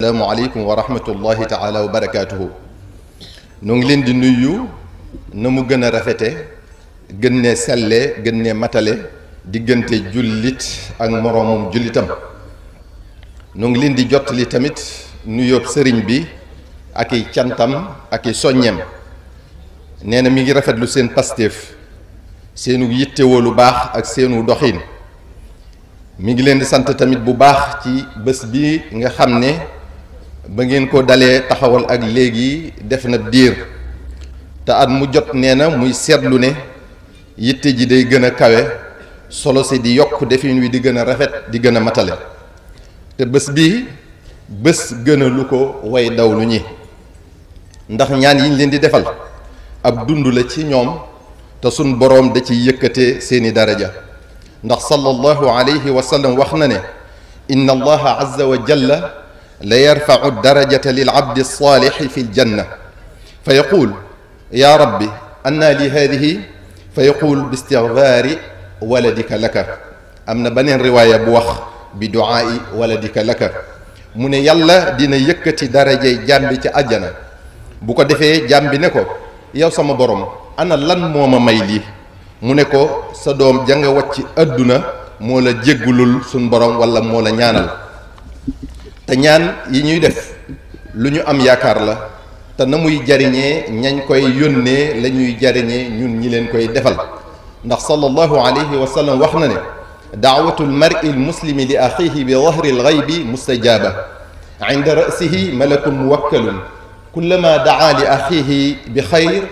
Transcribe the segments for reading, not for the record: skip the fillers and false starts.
Assalamu aleykum wa rahmatullahi taala wa barakaatuhu. nu ngi leen di nuyu na mu gën a rafete gën ne selle gën ne matale diggante jullit ak moroomum jullitam. nu ngi leen di jottali tamit nuyoob sëriñ bi ak i cantam ak i soññeem. nee na mi ngi rafetlu seen pastéef seenu yittewoo lu baax ak seenu doxin. mi ngi leen di sant tamit bu baax ci bés bi nga xam ne ba ngeen ko dalee taxawal ak léegi def na diir te at mu jot nee na muy seetlu ne yitte ji day gën a kawe solo si di yokk defin wi di gën a rafet di gën a matale te bés bi bés gën a lu ko way daw lu ñi ndax ñaan yiñ leen di defal ab dund la ci ñoom te sun boroom da ci yëkkate seeni daraja ndax sallallahu alayhi wa sallam wax na ne inna allaha azza wa jalla la yarfau darajata lil abdi saalixi fi ljanna fa yaqul ya rabbi anna li hadihi fa yaqul bi istigfaari waladika laka. am na beneen riwaaya bu wax bi duaai waladika laka. mu ne yàlla dina yëkkati darajay jàmbi ci àjjana bu ko defee jàmbi ne ko yow sama borom ana lan moo ma may lii mu ne ko sa doom janga wàcc àdduna moo la jéggulul suñ borom wala moo la ñaanal. te ñaan yi ñuy def lu ñu am yaakaar la te na muy jariñee ñañ koy yónnee la ñuy jariñee ñun ñi leen koy defal ndax sallallahu alayhi wa sallam wax na ne daawatu lmari lmuslimi li axihi bi dahri lgaybi mustajaaba inda rasihi malakun muwakkalun kullama daa li axihi bi xayr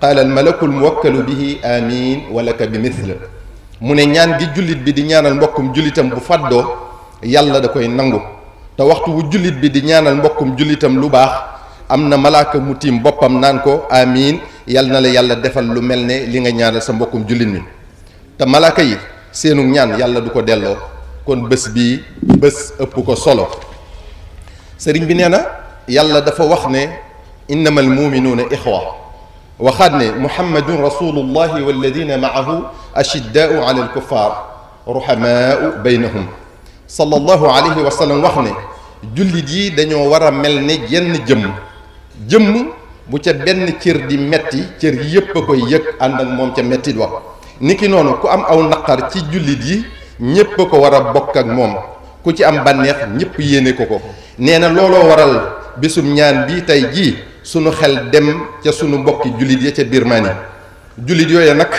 qaala almalaku lmuwakkalu bihi amin walaka bi mithl. mu ne ñaan gi jullit bi di ñaanal mbokkum jullitam bu fàddoo yàlla da koy nangu te waxtu wu jullit bi di ñaanal mbokkum jullitam lu baax am na malaaka mu tiim boppam naan ko amin yal na la yàlla defal lu mel ne li nga ñaanal sa mbokkum jullit mi te malaaka yi seenu ñaan yàlla du ko delloo kon bés bii bés ëpp ko solo. sëriñ bi nee na yàlla dafa wax ne innamal muminuuna ixwa waxaat ne muhammadun rasulullahi walladina maahu ashiddaau ala alkuffar ruhamaau baynahum. sallallahu alayhi wa sallam wax ne jullit yi dañoo war a mel ne jenn jëmm bu ca benn cër di metti cër yépp a koy yëg ànd ak moom ca mettit wax niki noonu ku am aw naqar ci jullit yi ñépp a ko war a bokk ak moom ku ci am bànneex ñépp yéene ko ko. nee na looloo waral bésum ñaan bi tey jii sunu xel dem ca sunu mbokki jullit ya ca Birmanie. jullit yooyu nag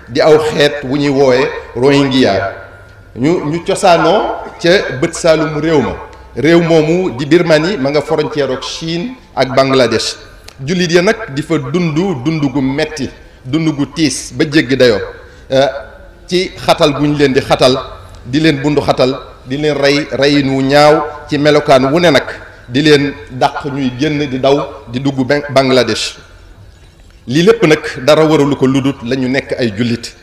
di aw xeet wu ñuy woowe Rohingya ñu cosaanoo ca bët saalumu réew moomu di Birmanie ma nga frontière ak Chine ak Bangladesh. jullit ya nag di fa dund gu metti dund gu tiis ba jéggi dayoo ci xatal gu ñu leen di xatal di leen bundu xatal di leen reyin wu ñaaw ci melokaan wu ne nag di leen dàq ñuy génn di daw di dugg Bangladesh. lii lépp nag dara waralu ko ludut la ñu nekk ay jullit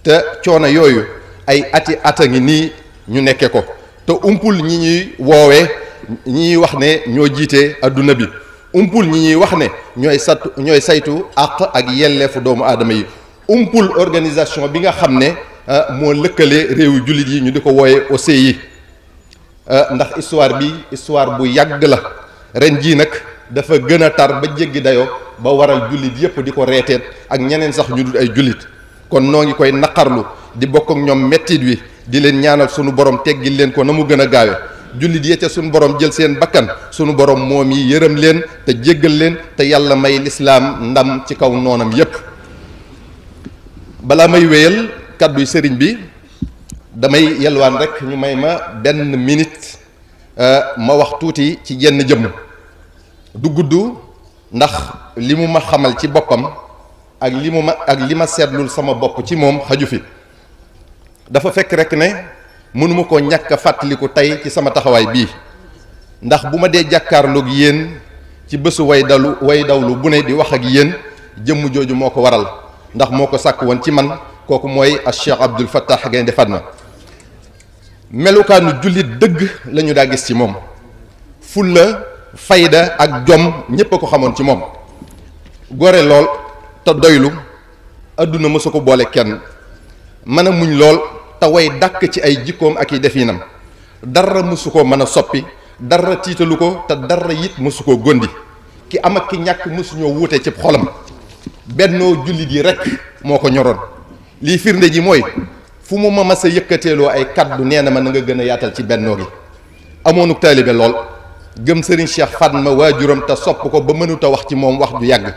te coono yooyu ay ata ngi nii ñu nekke ko te umpul ñi ñuy woowee ñi ñuy wax ne ñoo jiite adduna bi umpul ñi ñuy wax ne ñooy saytu àq ak yelleefu doomu aadama yi umpul organisation bi nga xam ne moo lëkkale réewu jullit yi ñu di ko wooye OCI ndax histoire bu yàgg la ren jii nag dafa gën a tar ba jéggi dayoo ba waral jullit yépp di ko reeteet ak ñeneen sax ñu dul ay jullit kon noo ngi koy naqarlu di bokk ak ñoom mettit wi di leen ñaanal sunu borom teggil leen ko na mu gën a gaawe jullit yee ca sunu borom jël seen bakkan sunu borom moom yi yërëm leen te jéggal leen te yàlla may lislaam ndam ci kaw noonam yépp. balaa may wéyal kàdduy sëriñ bi damay yelwaan rek ñu may ma benn minute ma wax tuuti ci jenn jëmm du gudd ndax li mu ma xamal ci boppam ak li ma seetlul sama bopp ci moom xaju fi. dafa fekk rek ne mënuma ko ñàkk a fàttaliku tey ci sama taxawaay bii ndax bu ma dee jàkkaarloog yéen ci bésu way dawlu bu ne di wax ak yéen jëmm jooju moo ko waral ndax moo ko sàkk woon ci man kooku mooy a Cheikh Abdoul Fattah Gaynde Fatma. melukaanu jullit dëgg la ñu daa gis ci moom fulla fayda ak jom ñépp a ko xamoon ci moom gore lool te doylu adduna mësu ko boole kenn mën a muñ lool te way dàkk ci ay jikkoom ak i definam dara mësu ko mën a soppi dara tiitalu ko te dara it mosu koo gondi ki am ak ki ñàkk mosuñoo wuute ci xolam bennoo jullit yi rek moo ko ñoroon. lii firnde ji mooy fu mu ma mas a yëkkateeloo ay kaddu nee na ma na nga gën a yaatal ci bennoo gi amoonuk taalibe lool gëm Serigne Cheikh Fatma waajuram te sopp ko ba mënut a wax ci moom wax ju yàgg.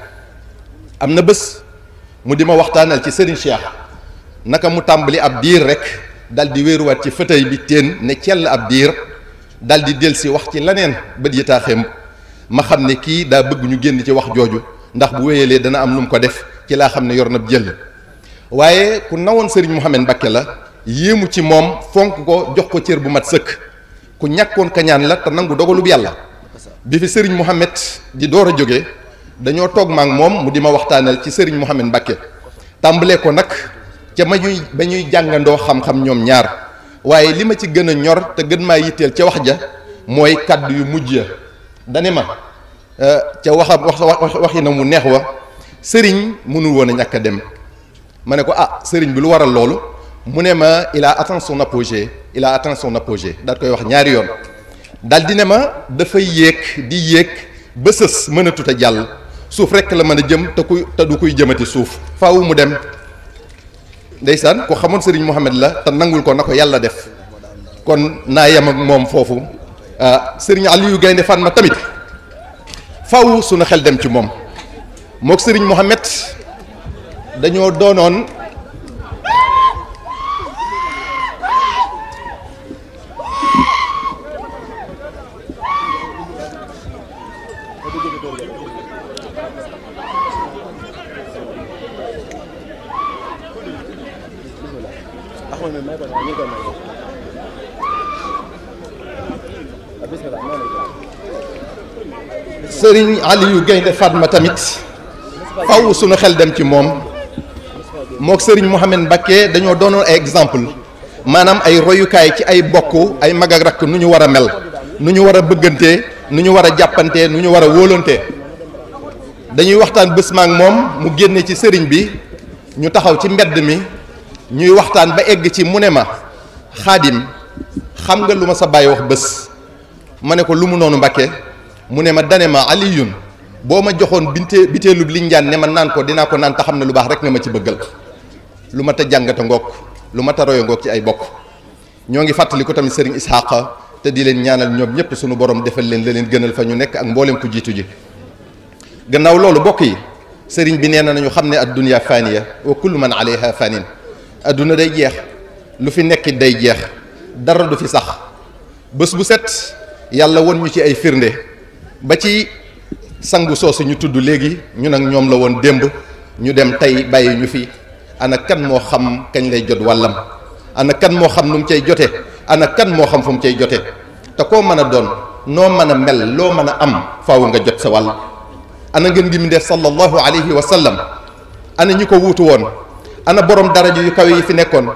am na bés mu di ma waxtaanal ci Serigne Cheikh naka mu tàmbali ab diir rek dal di wéeruwaat ci fauteuil bi teen ne cell ab diir dal di delsi wax ci leneen bët yi taaxeem ma xam ne kii daa bëgg ñu génn ci wax jooju ndax bu wéyalee dana am lu mu ko def ci laa xam ne yor na jël waaye ku nawoon Serigne Mouhamed Mbacké la yéemu ci moom fonk ko jox ko cër bu mat sëkk ku ñàkkoon kañaan la te nangu dogalub yàlla. bi fi Serigne Mouhamed di door a jóge dañoo toog maak moom mu di ma waxtaanal ci Serigne Mouhamed Mbacké tàmbalee ko nag ca ba ñuy jàngandoo xam-xam ñoom ñaar waaye li ma ci gën a ñor te gën maa yitteel ca wax ja mooy kàddu yu mujj ya dane ma ca waxi na mu neex wa sëriñ mënul woon a ñàkk a dem ma ne ko sëriñ bi lu waral loolu mu ne ma il a atteint son apogée daal koy wax ñaari yoon daal di ne ma dafay yéeg di yéeg ba sës mënatut a jàll suuf rekk la mën a jëm te du kuy jëmati suuf faaw mu dem ndeysaan ko xamoon Serigne Mouhamed la te nangul ko na ko yàlla def kon naa yem ak moom foofu Serigne Aliou Gaynde Fatma tamit faaw sunu xel dem ci moom mook Serigne Mouhamed dañoo doonoon Serigne Aliou Gaynde Fatma tamit faw sunu xel dem ci moom mook Serigne Mouhamed Mbacké dañoo doonoon ay exemple maanaam ay royukaay ci ay bokk ay mag ak rakk nu ñu war a mel nu ñu war a bëggantee nu ñu war a jàppantee nu ñu war a wóolantee dañuy waxtaan bés maak moom mu génne ci sëriñ bi ñu taxaw ci mbedd mi ñuy waxtaan ba egg ci mu ne ma Xaadim xam nga lu ma sa bàyyi wax bés ma ne ko lu mu noonu Mbacké mu ne ma dane ma Aliyun boo ma joxoon biteelub linjaan ne ma naan ko dinaa ko naan te xam ne lu baax rek nga ma ci bëggal lu ma ta jàngata ngoog lu ma ta royo ngoog ci ay bokk ñoo ngi fàttali ko tamit Serigne Ishaqa te di leen ñaanal ñoom ñëpp suñu borom defal leen la leen gënal fa ñu nekk ak mboolem ku jiitu ji gannaaw loolu bokk yi sëriñ bi nee na nañu xam ne ad-dunya faniya wa kullu man alayha fanin adduna day jeex lu fi nekkit day jeex dara du fi sax bés bu set yàlla won ñu ci ay firnde ba ci sangu soosu ñu tudd léegi ñu nag ñoom la woon démb ñu dem tey bàyyi ñu fi ana kan moo xam kañ lay jot wàllam ana kan moo xam nu mu cay jote ana kan moo xam fu mu cay jote te koo mën a doon noo mën a mel loo mën a am faaw nga jot sa wàll ana ngeen ngi mu def sallallahu alayhi wa sallam ana ñi ko wuutu woon ana borom daraja yu kawe yi fi nekkoon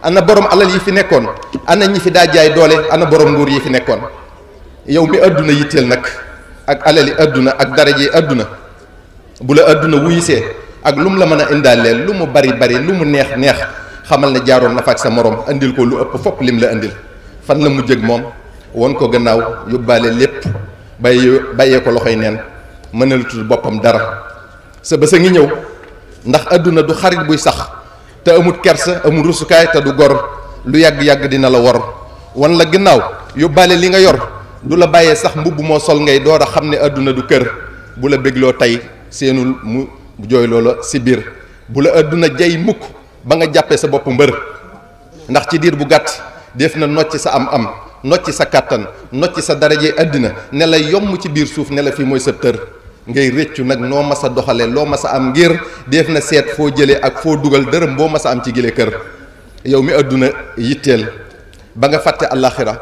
ana borom alal yi fi nekkoon ana ñi fi daa jaay doole ana borom nguur yi fi nekkoon yow mi adduna yitteel nag ak alali adduna ak daraja yi adduna bu la adduna wuyisee ak lu mu la mën a indaaleel lu mu bari bari lu mu neex neex xamal ne jaaroon na fa ak sa morom andil ko lu ëpp fopp lim la andil fan la mu jëg moom won ko gannaaw yóbbaale lépp bàyyee ko loxoy neen mënalatul boppam dara sa bés a ngi ñëw ndax adduna du xarit buy sax te amut kersa amul rusukaay te du gor lu yàgg-yàgg dina la wor wan la gannaaw yóbbaale li nga yor du la bàyyee sax mbubb moo sol ngay door a xam ne adduna du kër bu la bégloo tey seenul mu jooy loola si biir bu la adduna jay mukk ba nga jàppee sa bopp mbër ndax ci diir bu gàtt def na nocc sa am-am nocc sa kàttan nocc sa daraje àddina ne la yomb ci biir suuf ne la fii mooy sa tër ngay réccu nag noo mas a doxale loo mas a am ngir def na seet foo jëlee ak foo dugal dërëm boo mas a am ci gile kër yow mi àdduna yitteel ba nga fàtte àllaaxira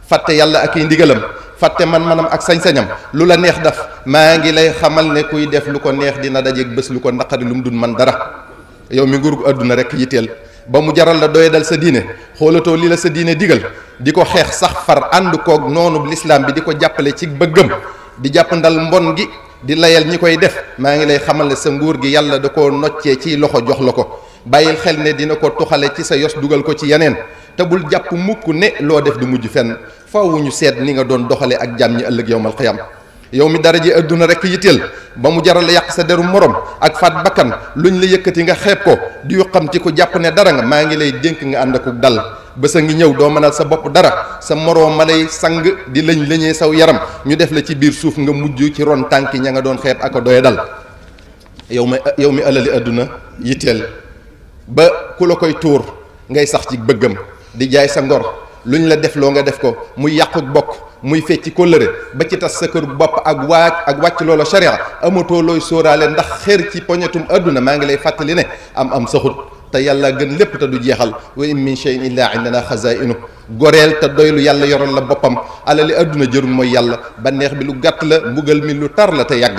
fàtte yàlla ak i ndigalam fàtte man-manam ak sañ-sañam lu la neex daf maa ngi lay xamal ne kuy def lu ko neex dina dajeeg bés lu ko naqari lu mu dun man dara yow mi nguurug àdduna rek yitteel ba mu jaral la doye dal sa diine xoolatoo li la sa diine digal di ko xeex sax far ànd koog noonu lislaam bi di ko jàppale ci bëggam di jàpp ndal mbon gi di layal ñi koy def maa ngi lay xamal ne sa nguur gi yàlla da koo noccee ci loxo jox la ko bàyyil xel ne dina ko tuxale ci sa yos dugal ko ci yeneen te bul jàpp mukk ne loo def du mujj fenn faaw ñu seet ni nga doon doxalee ak jàmm ñi ëllëg yowmal xiyaam yow mi dara ji adduna rek yitteel ba mu jaral la yàq sa deru morom ak faat bakkan luñ la yëkkati nga xeeb ko di yuqamti ko jàpp ne dara nga maa ngi lay dénk nga ànd ak dal bés a ngi ñëw doo mënal sa bopp dara sa moroom ma lay sang di lëñee saw yaram ñu def la ci biir suuf nga mujj ci ron tànki ña nga doon xeeb ak a doye dal yow mi alali adduna yitteel ba ku la koy tuur ngay sax ci bëggam di jaay sa ngor luñ la def loo nga def ko muy yàquk bokk muy fecci kóllëre ba ci tas sa kër bopp ak wàcc loola sharia amatoo looy sóoraale ndax xeer ci poñetum adduna maa ngi lay fàttali ne am saxut te yàlla gën lépp te du jeexal wa in min shay'in illa indana xazaa'inu goreel te doylu yàlla yoral la boppam alali adduna jërul mooy yàlla banneex bi lu gàtt la mbugal mi lu tar la te yàgg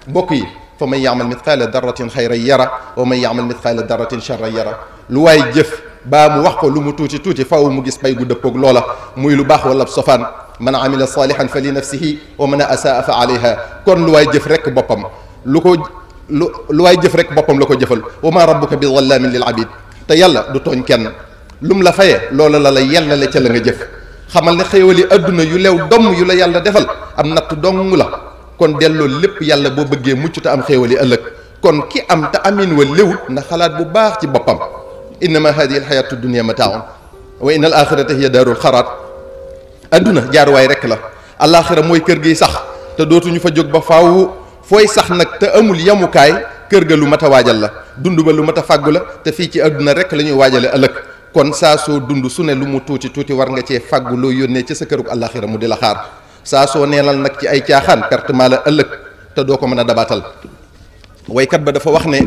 mbokk yi fa man ya'mal mithqaala darratin xayran yara wa man ya'mal mithqaala darratin sharran yara lu waay jëf baa mu wax ko lu mu tuuti faw mu gis pay gu dëppoog loola muy lu baax wala sofaan man amila salihan fa li nafsihi wa man asaa fa alayha kon lu waay jëf rek boppam lu waay jëf rek boppam la ko jëfal wa ma rabbuka bi zallamin lil abid te yàlla du tooñ kenn lum la faye loola la yellale ca la nga jëf xamal ne xéewali adduna yu leew domm yu la yàlla defal am natt dong la kon delloo lépp yàlla boo bëggee mucc te am xéewali ëllëg kon ki am te amin wa léwut na xalaat bu baax ci boppam innama hadihi alxayatu dunia mataaun wa inna al axirata hiya daarul xaraat adduna jaaruwaay rek la alaxira mooy kër gi sax te dootuñu fa jóg ba faaw fooy sax nag te amul yamukaay kër ga lu mat a waajal la dund ba lu mat a fàggu la te fii ci adduna rek la ñuy waajale ëllëg kon saa soo dund su ne lu mu tuuti war nga cee fàggu loo yónnee ci sa kërug alaxira mu di la xaar saa soo neenal nag ci ay caaxaan perte maa la ëllëg te doo ko mën a dabaatal waykat ba dafa wax ne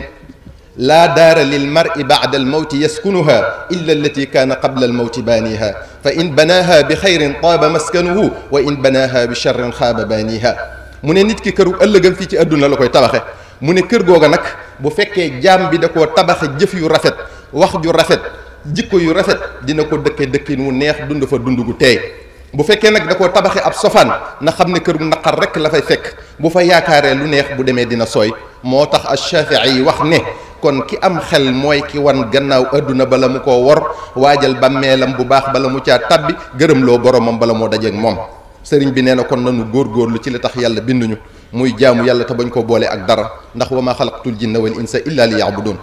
laa daara lil mar'i ba'da al mawti yaskunuha illa allati kaana qabla al mawti baaniha fa in banaaha bi xayrin taaba maskanuhu wa in banaaha bi charrin xaaba baaniha mu ne nit ki këru ëllëgam fii ci àdduna la koy tabaxe mu ne kër googa nag bu fekkee jaam bi da koo tabaxe jëf yu rafet wax ju rafet jikko yu rafet dina ko dëkke dëkkin wu neex dund fa dund gu teey bu fekkee nag da koo tabaxe ab sofaan na xam ne kër gu naqar rek la fay fekk bu fa yaakaaree lu neex bu demee dina sooy moo tax Ash-Shaafi'i yi wax ne kon ki am xel mooy ki wan gannaaw adduna bala mu koo wor waajal bàmmeelam bu baax bala mu caa tabbi gërëm loo boromam bala moo dajeeg moom sëriñ bi nee na kon nanu góorgóorlu ci li tax yàlla binduñu muy jaamu yàlla te bañ ko boole ak dara ndax wa ma xalaqtul jinna wal insa illa li ya'budun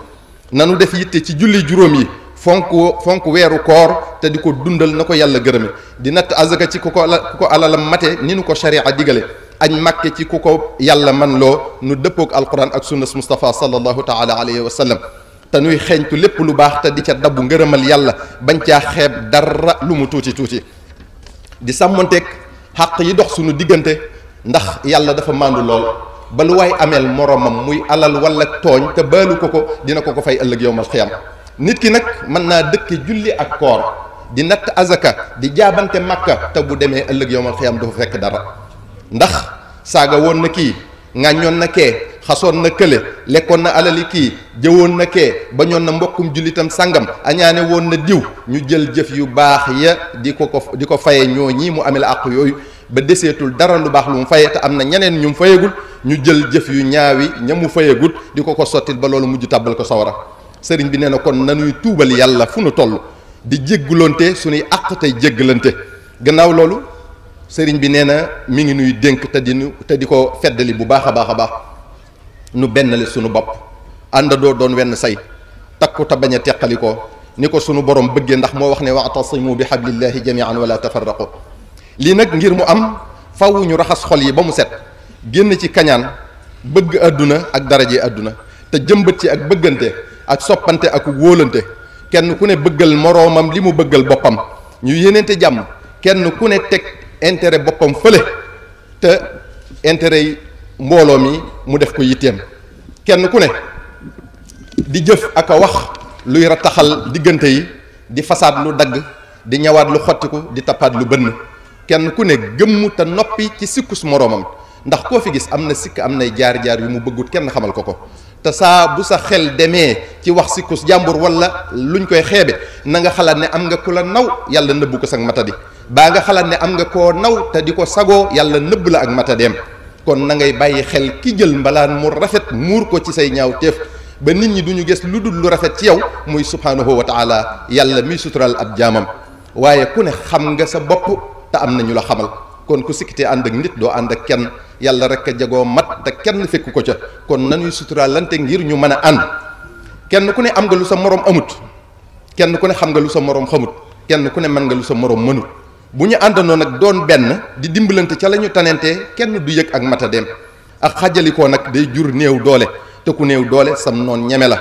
nanu def yitte ci julli juróom yi fonk weeru koor te di ko dundal na ko yàlla gërëme di natt azaka ci ku ko alalam mate ni nu ko sharia digale añ màkke ci ku ko yàlla man loo nu dëppoog alquran ak sunnas Mustafa sallallahu taala alayhi wa sallam te nuy xeeñtu lépp lu baax te di ca dabbu ngërëmal yàlla bañ caa xeeb dara lu mu tuuti di sàmmonteeg xàq yi dox suñu diggante ndax yàlla dafa màndu lool ba lu waay ameel moromam muy alal wala tooñ te baalu ko dina ko fay ëllëg yowmal xiyam nit ki nag mën naa dëkke julli ak koor di natt azaka di jaabante makka te bu demee ëllëg yowmal xiyam dafa fekk dara ndax saaga woon na kii ŋàññoon na kee xasoon na kële lekkoon na alali kii jëwoon na kee bañoon na mbokkum jullitam sangam añaane woon na diw ñu jël jëf yu baax ya di ko faye ñoo ñii mu amee la àq yooyu ba deseetul dara lu baax lu mu faye te am na ñeneen ñu mu fayagul ñu jël jëf yu ñaawi ña mu fayagul di ko sottil ba loolu mujj tàbbal ko sawara sëriñ bi nee na kon nanuy tuubal yàlla fu nu toll di jéggulonte suñuy àq tey jéggalante gannaaw loolu sëriñ bi nee na mi ngi nuy dénk te di ko feddali bu baax a baax nu bennale sunu bopp àndandoo doon wenn say takku te bañ a teqali ko ni ko sunu borom bëggee ndax moo wax ne wa'tasimu bi hablillahi jami'an wala tafarraqu lii nag ngir mu am faw ñu raxas xol yi ba mu set génn ci kañaan bëgg àdduna ak daraje àdduna te jëmbat ci ak bëggante ak soppante ak wóolante kenn ku ne bëggal moroomam li mu bëggal boppam ñu yéeneente jàmm kenn ku ne teg intérêt boppam fële te intérêt yi mbooloo mi mu def ko yitteem kenn ku ne di jëf ak a wax luy rataxal diggante yi di fasaad lu dagg di ñawaat lu xottiku di tappaat lu bënn kenn ku ne gëmm te noppi ci sikkus moroomam ndax koo fi gis am na sikk am nay jaar-jaar yu mu bëggut kenn xamal ko te saa bu sa xel demee ci wax sikkus jàmbur wala luñ koy xeebe na nga xalaat ne am nga ku la naw yàlla nëbbu ko sag matadi baa nga xalaat ne am nga koo naw te di ko sagoo yàlla nëbb la ak matadeem kon na ngay bàyyi xel ki jël mbalaan mu rafet muur ko ci say ñaaw teef ba nit ñi duñu gis lu dul lu rafet ci yow muy subhanahu wa taala yàlla miy sutural ab jaamam waaye ku ne xam nga sa bopp te am na ñu la xamal. kon ku sikkitee ànd ak nit doo ànd ak kenn, yàlla rek a jagoo mat te kenn fekku ko ca. kon nañuy suturaalante ngir ñu mën a ànd. kenn ku ne am nga lu sa morom amut, kenn ku ne xam nga lu sa morom xamut, kenn ku ne mën nga lu sa morom mënut. bu ñu àndandoo nag doon benn di dimbalante ca la ñu tanentee, kenn du yëg ak matadeem. ak xajalikoo nag day jur néew doole, te ku néew doole sam noon ñeme la.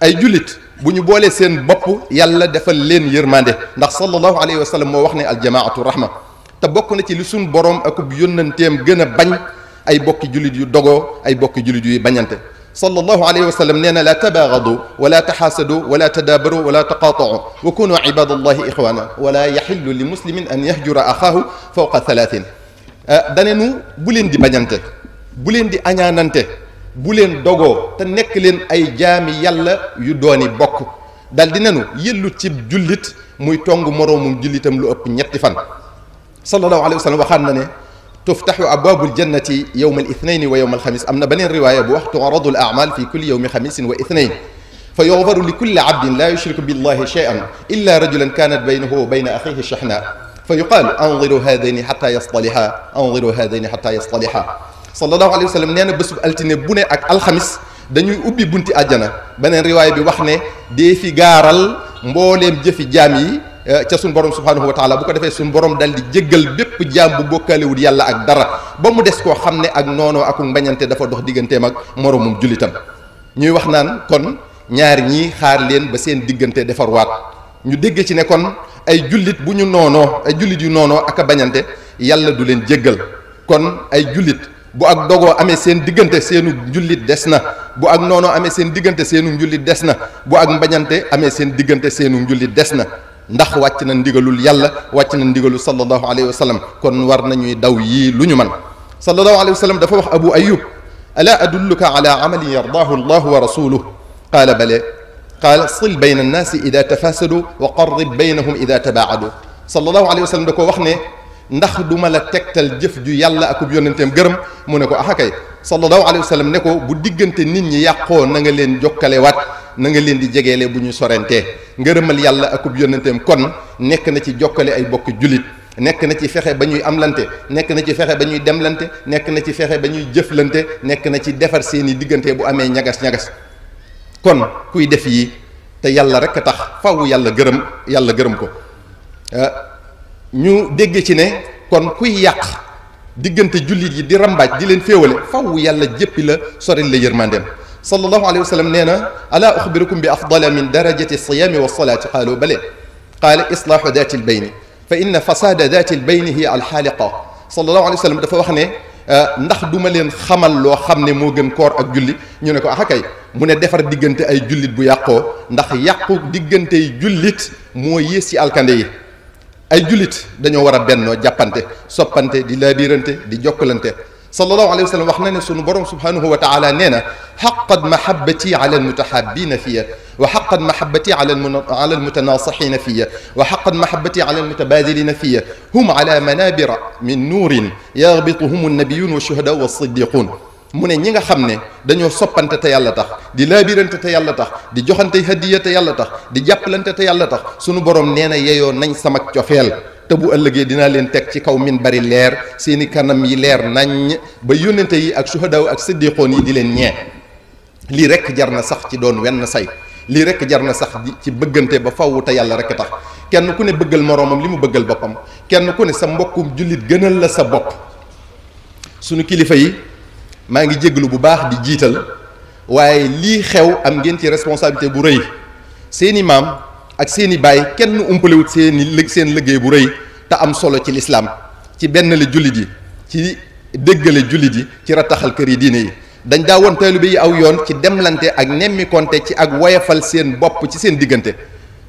ay jullit bu ñu boolee seen bopp yàlla defal leen yërmande, ndax sallallahu alayhi wa sallam moo wax ne aljamaatu rahma. te bokk na ci li suñ borom akub yónnanteem gën a bañ ay bokki jullit yu dogoo, ay bokki jullit yuy bañante. sallallahu alayhi wa sallam nee na laa tabaagadu wala taxaasadu wala tadaabaru wala taqaatau wa kunu ibadallahi ixwaana wala yaxillu li muslimin an yahjura axaahu fawqa thalathin. danenu bu leen di bañante, bu leen di añaanante, bu leen dogoo, te nekk leen ay jaami yàlla yu dooni bokk. dal di nenu yëllut ci jullit muy tong moroomum jullitam lu ëpp ñetti fan. sallallahu alayhi wa sallam waxaan na ne tuftaxu abwaabul jannati yowma al ithnayni wa yowma al xamis. am na beneen riwaaya bu wax tu'radu al a'maal fi kulli yowmi xamisin wa ithnayn fa yughfaru li kulli abdin laa yushriku billahi shay'an illa rajulan kaanat baynahu wa bayna axiihi shahna fa yuqaalu anziru haadayni xataa yastaliha anziru haadayni xataa yastaliha. sallallahu alayhi wa sallam nee na bésub altine bu ne ak alxamis dañuy ubbi bunti àjjana. beneen riwaaya bi wax ne dee fi gaaral mbooleem jëfi jaam yi ca suñ borom subhanahu wa taala. bu ko defee suñ borom dal di jéggal bépp jaam bu bokkaalewul yàlla ak dara, ba mu des koo xam ne ak noonoo ak mbañante dafa dox digganteem ak moromum jullitam. ñuy wax naan kon ñaar ñii xaar leen ba seen diggante defarwaat. ñu dégg ci ne kon ay jullit bu ñu noonoo, ay jullit yu noonoo ak a bañante, yàlla du leen jéggal. kon ay jullit bu ak dogoo amee seen diggante, seenu njullit des na. bu ak noonoo amee seen diggante, seenu njullit des na. bu ak mbañante amee seen diggante, seenu njullit des na. ndax wàcc na ndigalul yàlla, wàcc na ndigalul sallallahu alayhi wa sallam. kon war nañuy daw yii lu ñu man. sallallahu alayhi wa sallam dafa wax abu ayub alaa adulluka ala amalin yardaahu allahu wa rasuluhu qaala bale qaala sil bayna annaasi ida tafasadu wa qarrib baynahum ida tabaadu. sallallahu alayhi wa sallam da ko wax ne ndax du ma la tegtal jëf ju yàlla akub yonenteem gërëm. mu ne ko kay. sallallahu alayhi wa sallam ne ko bu diggante nit ñi yàqoo na nga leen jokkale waat, na nga leen di jegeele bu ñu sorentee. ngërëmal yàlla akub yonenteem kon nekk na ci jokkale ay bokk jullit, nekk na ci fexe ba ñuy amlante, nekk na ci fexe ba ñuy demlante, nekk na ci fexe ba ñuy jëflante, nekk na ci defar seeni diggante bu amee ñagas-ñagas. kon kuy def yi te yàlla rek a tax faw yàlla gërëm ko. ñu dégg ci ne kon kuy yàq diggante jullit yi di rambaaj di leen féewale, faw yàlla jéppi la, soril la yërmandeem. sallallahu alayhi wa sallam nee na alaa uxbirukum bi afdala min darajati siyaami wa salaati qaalu bale qaala islaahu daati lbayni fa inna fasaada daati lbayni hiya alxaaliqa. sallallahu alayhi wa sallam dafa wax ne ndax du ma leen xamal loo xam ne moo gën koor ak julli. ñu ne ko kay. mu ne defar diggante ay jullit bu yàqoo, ndax yàqu diggante yi jullit moo yées ci alkande yi. ay jullit dañoo war a bennoo, jàppante, soppante, di laabirante, di jokkalante. sallallahu alayhi wa sallam wax na ne sunu borom subhanahu wa taala nee na xaqat mahabbati ala almutahabina fiya wa xaqat mahabbati ala almutanasixina fiya wa xaqat mahabbati ala almutabadilina fiya hum ala manabira min nuurin yagbituhum annabiyun wa shuhada wa siddiqun. mu ne ñi nga xam ne dañoo soppante te yàlla tax, di laabirante te yàlla tax, di joxante hadiya te yàlla tax, di jàppalante te yàlla tax, sunu borom nee na yeyoo nañ sama cofeel. te bu ëllëgee dinaa leen teg ci kaw min bari leer, seeni kanam yi leer nañ ba yónnente yi ak suhadaaw ak siddiqoon yi di leen ñee. lii rek jar na sax ci doon wenn say, lii rek jar na sax ci bëggante ba faww te yàlla rek tax. kenn ku ne bëggal moroomam li mu bëggal boppam, kenn ku ne sa mbokkum jullit gënal la sa bopp. sunu kilifa yi maa ngi jégalu bu baax di jiital, waaye lii xew am ngeen ci responsabilité bu rëy. seeni maam ak seeni baay kenn umpalewut seen liggéey bu rëy te am solo ci lislaam, ci benn la jullit yi, ci déggale jullit yi, ci rattaxal kër yi diine yi. dañ daa woon taalibe yi aw yoon ci demlante ak nemmikonte, ci ak woyafal seen bopp ci seen diggante.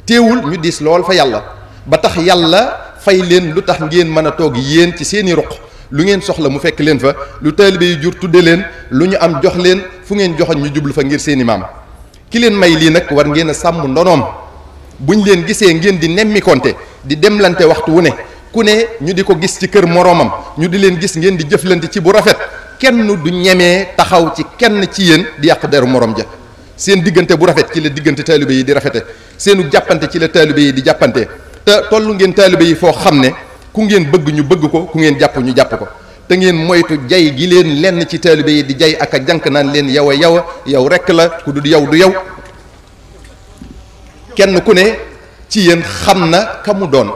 teewul ñu diis lool fa yàlla, ba tax yàlla fay leen lu tax ngeen mën a toog yéen ci seeni ruq, lu ngeen soxla mu fekk leen fa, lu taalibe yi jur tudde leen, lu ñu am jox leen, fu ngeen joxoon ñu jublu fa ngir seeni maam. ki leen may lii nag war ngeen a sàmm ndonoom. buñ leen gisee ngeen di nemmikonte, di demlante waxtu wu ne, ku ne ñu di ko gis ci kër moroomam, ñu di leen gis ngeen di jëflante ci bu rafet, kenn du ñemee taxaw ci kenn ci yéen di yàq deru morom ja. seen diggante bu rafet ci la diggante taalibe yi di rafete, seenu jàppante ci la taalibe yi di jàppante. te tollu ngeen taalibe yi foo xam ne ku ngeen bëgg ñu bëgg ko, ku ngeen jàpp ñu jàpp ko. te ngeen moytu jay gi leen lenn ci taalibe yi di jay ak a jànk naan leen yow a yow rekk la, ku du yow du yow. kenn ku ne ci yéen xam na ka mu doon,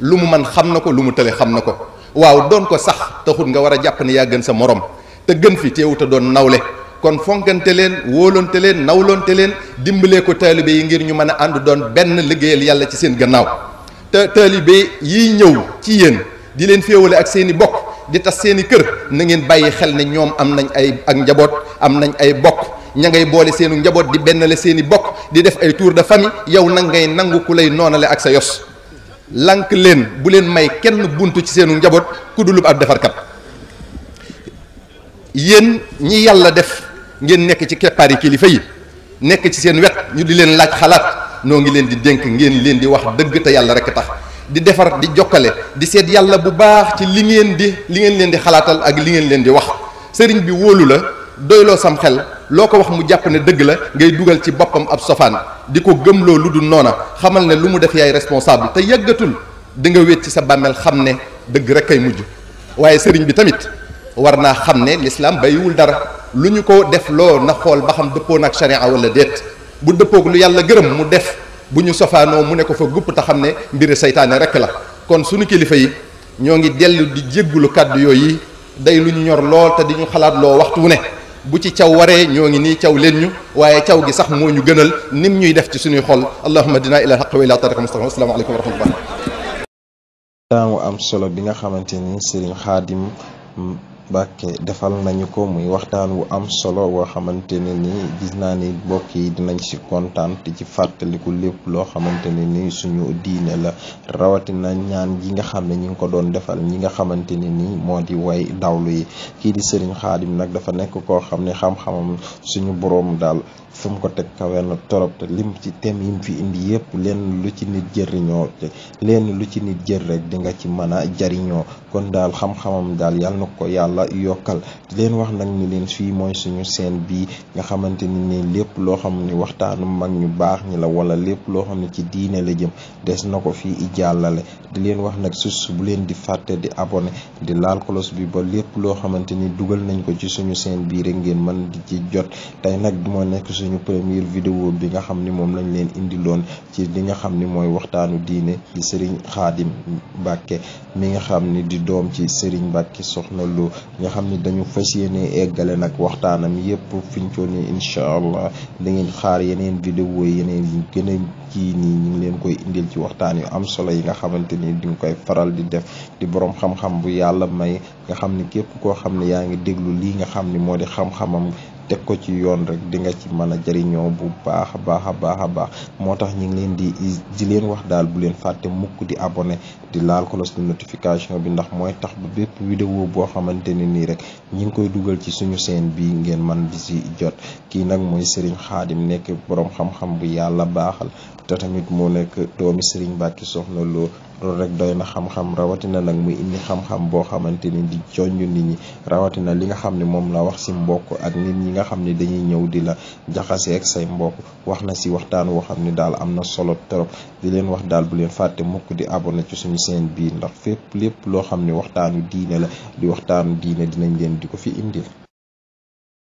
lu mu man xam na ko, lu mu tële xam na ko. waaw doon ko sax taxut nga war a jàpp ne yaa gën sa morom, te gën fi teewut a doon nawle. kon fonkante leen, wóolonte leen, nawlonte leen, dimbalee ko taalibe yi ngir ñu mën a ànd doon benn liggéeyal yàlla ci seen gannaaw. te taalibe yiy ñëw ci yéen di leen féewale ak seeni bokk, di tas seeni kër, na ngeen bàyyi xel ne ñoom am nañ ay ak njaboot, am nañ ay bokk, ña ngay boole seenu njaboot di bennale seeni bokk, di def ay tour de famille. yow nag ngay nangu ku lay noonale ak sa yos. lank leen, bu leen may kenn buntu ci seenu njaboot ku dulub ab defarkat. yéen ñi yàlla def ngeen nekk ci keppaari kilifa yi, nekk ci seen wet ñu di leen laaj xalaat, noo ngi leen di dénk ngeen leen di wax dëgg te yàlla rekk tax, di defar, di jokkale, di seet yàlla bu baax ci li ngeen leen di xalaatal ak li ngeen leen di wax. sëriñ bi wóolu la, doyloo sam xel, loo ko wax mu jàpp ne dëgg la, ngay dugal ci boppam ab sofaan di ko gëmloo lu dul noona. xamal ne lu mu def yaay responsable, te yàggatul di nga wéet ci sa bàmmeel xam ne dëgg rek kay mujj. waaye sëriñ bi tamit war naa xam ne lislaam bàyyiwul dara, lu ñu ko def loo na xool ba xam dëppoo nag sharia wala déet. bu dëppoog lu yàlla gërëm mu def, bu ñu sofaanoo mu ne ko fa gupp te xam ne mbiri saytaane rek la. kon suñu kilifa yi ñoo ngi dellu di jéggulu kàddu yooyu, day lu ñu ñor lool te di ñu xalaat loo waxtu wu ne. bu ci caw waree ñoo ngi nii caw leen ñu, waaye caw gi sax moo ñu gënal nim ñuy def ci suñuy xol. allahumma dinaa ila haqq wa ila tariqa mustaqim. assalaamu aleykum wa rahmatullah. taamu am solo bi nga xamante ni Serigne Khadim Mbacké defal nañu ko, muy waxtaan wu am solo woo xamante ne ni gis naa ni mbokk yi dinañ ci kontaan te ci fàttaliku lépp loo xamante ne ni suñu diine la, rawatina ñaan ji nga xam ne ñi ngi ko doon defal ñi nga xamante ne ni moo di way dawlu yi. kii di Serigne Khadim nag dafa nekk koo xam ne xam-xamam suñu boroom daal fu mu ko teg kawe na torop, te lim ci thème yi mu fi indi yëpp lenn lu ci nit jëriñoo, lenn lu ci nit jël rek di nga ci mën a jariñoo. kon daal xam-xamam daal yàlla na ko yàlla yokkal. di leen wax nag ni leen fii mooy suñu seen bii nga xamante ni lépp loo xam ni waxtaanu mag ñu baax ñi la, wala lépp loo xam ne ci diine la jëm des na ko fii i jàllale. di leen wax nag sus bu leen di fàtte di abonné, di laal kolos bi ba lépp loo xamante ni dugal nañ ko ci suñu seen bii rek ngeen mën di ci jot. tey nag moo nekk suñu première vidéo bi nga xam ni moom lañ leen indiloon ci li nga xam ni mooy waxtaanu diine di Serigne Khadim Mbacké mi nga xam ni di doom ci Serigne Mbacké Soxna Lo nga xam ni dañu fas yéene eggale nag waxtaanam yépp fiñ ko ni incha allah da ngeen xaar yeneen vidéo yeneen yu gën a kii nii ñu ngi leen koy indil ci waxtaan yu am solo yi nga xamante ni di nga koy faral di def. di borom xam-xam bu yàlla may nga xam ni képp koo xam ne yaa ngi déglu lii nga xam ni moo di xam-xamam teg ko ci yoon rek di nga ci mën a jëriñoo bu baax a baax. moo tax ñu ngi leen di leen wax daal bu leen fàtte mukk di abonné, di laal cloche de notification bi, ndax mooy tax bu bépp vidéo boo xamante ne nii rek ñi ngi koy dugal ci suñu chaîne bi ngeen man di si jot. kii nag mooy Serigne Khadim nekk borom xam-xam bu yàlla baaxal, te tamit moo nekk doomi Serigne Mbacké Soxna Lo. loolu rek doy na xam-xam, rawatina nag muy indi xam-xam boo xamante ni di jonj nit ñi, rawatina li nga xam ne moom la wax si mbokk ak nit ñi nga xam ne dañuy ñëw di la jaxase ak say mbokk. wax na si waxtaan woo xam ne daal am na solo trop. di leen wax daal bu leen fàtte mukk di abonné ci suñu chaîne bii, ndax lépp loo xam ne waxtaanu diine la di waxtaanu diine dinañ leen di ko fi indil.